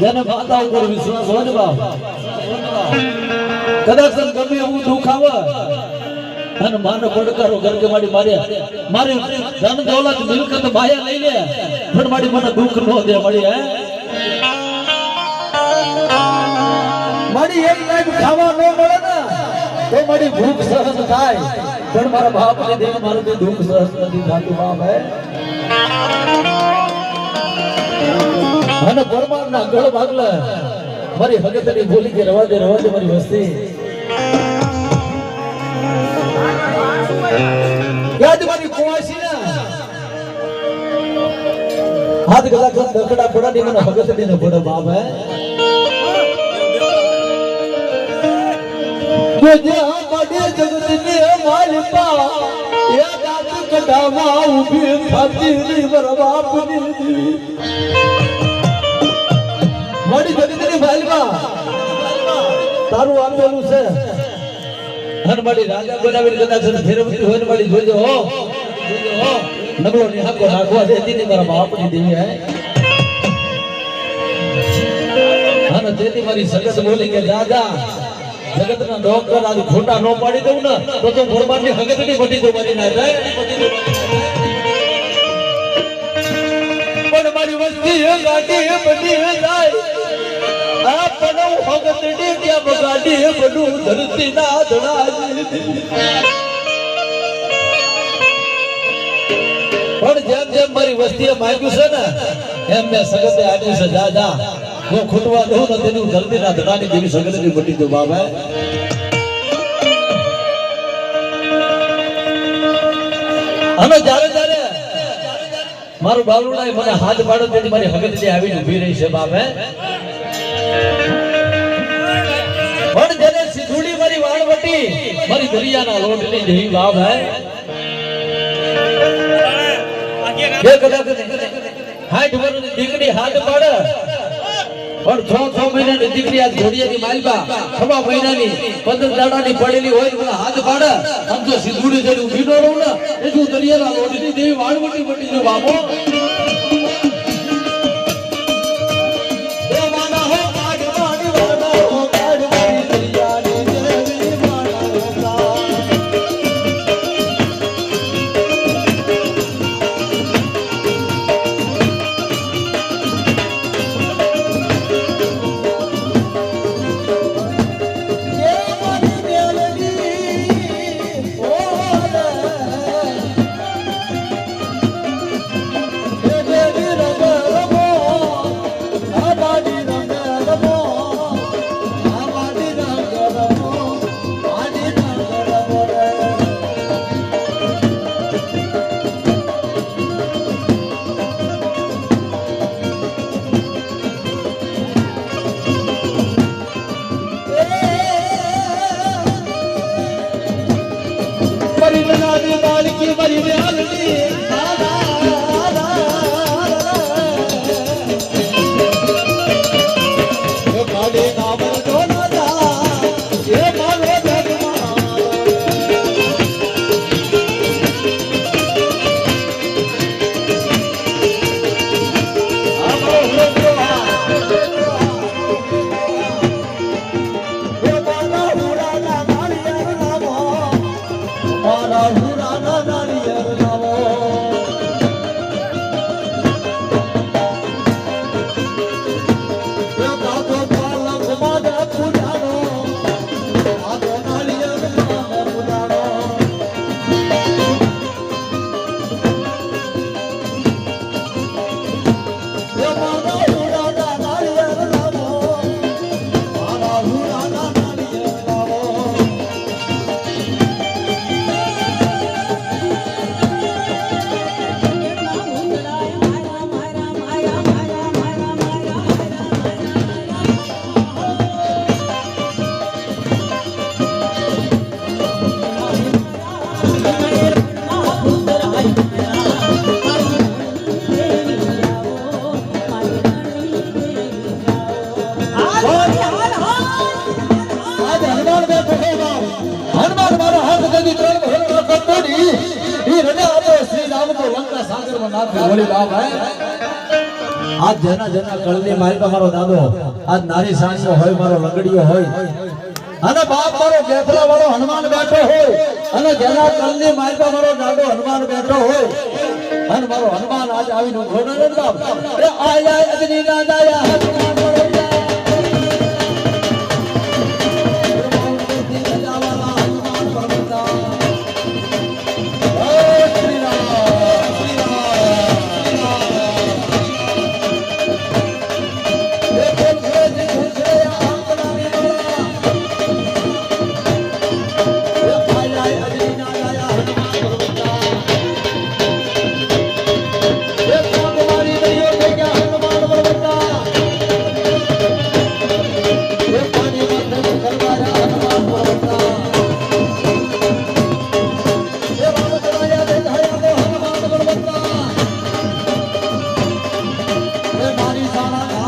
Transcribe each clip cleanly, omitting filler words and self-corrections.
જેને માતા ઉપર વિશ્વાસ હોય ને બાપ કદાચ ગમે એવું દુઃખ આવે અને માનો પડકારો કરકે મારી મારી ધન દોલત મિલકત માયા લઈ લે પણ મારી મને દુઃખ ન દે મારી હે મારી એક ટાઈમ ખાવા ન મળે ને તો મારી ભૂખ સહન થાય પણ મારા બાપ ને દેવ મારું તે દુઃખ સહન નથી થતું બાપ હે અને પરમાર ના ગળ ભાગલા મારી હગતની બોલી કે રવા દે મારી વસ્તી યાદ મારી કુવાસી ના હાથ ગલા કર દકડા પડા ની મને હગતની ન પડે બાપ હે જે આ પાડે જગતની માલપા એ દાત કડામાં ઊભી ખાતી મારા બાપની મારી જગતની માલપા તારું આપેલું છે અને મારી રાજા બનાવીને કદાચ ફેરવતી હોય ને મારી જોજો હો નગલો નિહાકો નાખવા દેતી ને મારા બાપની દેવી હે અને તેથી મારી સગત બોલી કે દાદા જગતના ડોક્ટર આજ ખોટા નો પાડી દઉં ને તો ભરમાની હગતની બટી તો મારી ના જાય પણ મારી વસ્તી એ ગાડી એ બટી એ જાય આ પણો હગતડી કે બગાડી એ બડું ધરતી ના ધડાજી પણ જેમ મારી વસ્તીએ માંગ્યું છે ને એમ મેં સગતે આપ્યું છે દાદા હું ખૂટવા દઉં ને તેનું ધરતી ના ધડાની જેવી સગતની બટી દઉં બાબા અને જ્યારે મારું બાવળું મને હાથ પાડો તેથી મારી હગતની આવીને ઊભી રહી છે બાબે પણ જેને સિધુડી મારી વાળવટી મારી દરિયાના લોટની જેવી બાપ હે કે કદાચ 60 વર્ષની દીકરી હાથ પાડે પણ 6 મહિનાની દીકરી આ ઘોડિયાની માલબા 6 મહિનાની 15 દાડાની પડેલી હોય મને હાથ પાડે આમ તો સિધુડી જેવી ઊભી ન રહું ને એ તું દરિયાના લોટની જેવી વાળવટી બટી જો બાબો આજ જેના જેના કળની માલિકા મારો દાદો આજ નારી સાણીઓ હોય મારો લંગડીઓ હોય અને બાપ મારો બેઠલા વાળો હનુમાન બેઠો હોય અને જેના કળની માલિકા મારો દાદો હનુમાન બેઠો હોય અને મારો હનુમાન આજ આવીને ઘોડો ને બાપ એ આયા અગ્નિ ના દાયા હનુમાન બરોડા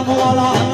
વાળા